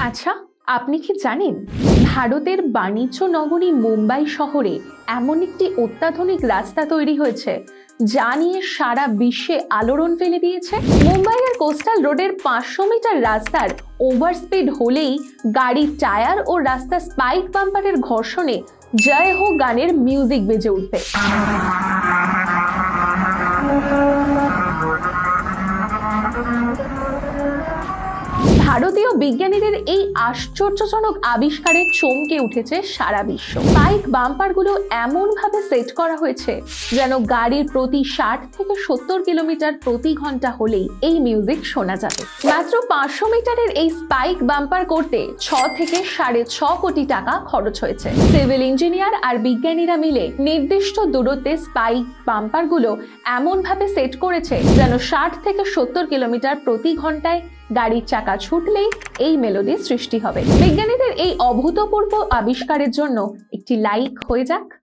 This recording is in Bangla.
আচ্ছা, আপনি কি জানেন ভারতের বাণিজ্য নগরী মুম্বাই শহরে এমন একটি অত্যাধুনিক রাস্তা তৈরি হয়েছে যা নিয়ে সারা বিশ্বে আলোড়ন ফেলে দিয়েছে। মুম্বাইয়ের কোস্টাল রোডের 500 মিটার রাস্তার ওভারস্পিড হলেই গাড়ির টায়ার ও রাস্তা স্পাইক বাম্পারের ঘর্ষণে জয় হো গানের মিউজিক বেজে উঠবে। ভারতীয় বিজ্ঞানীদের এই আশ্চর্যজনক আবিষ্কারে চমকে উঠেছে সারা বিশ্ব। স্পাইক বাম্পারগুলো এমন ভাবে সেট করা হয়েছে যেন গাড়ির প্রতি 60 থেকে 70 কিলোমিটার প্রতি ঘন্টা হলেই এই মিউজিক শোনা যাবে। মাত্র 500 মিটারের এই স্পাইক বাম্পার করতে 6 থেকে 6.5 কোটি টাকা খরচ হয়েছে। সিভিল ইঞ্জিনিয়ার আর বিজ্ঞানীরা মিলে নির্দিষ্ট দূরত্বে স্পাইক বাম্পারগুলো এমন ভাবে সেট করেছে যেন 60 থেকে 70 কিলোমিটার প্রতি ঘন্টায় গাড়ির চাকা ছুটলেই এই মেলোডি সৃষ্টি হবে। বিজ্ঞানীদের এই অভূতপূর্ব আবিষ্কারের জন্য একটি লাইক হয়ে যাক।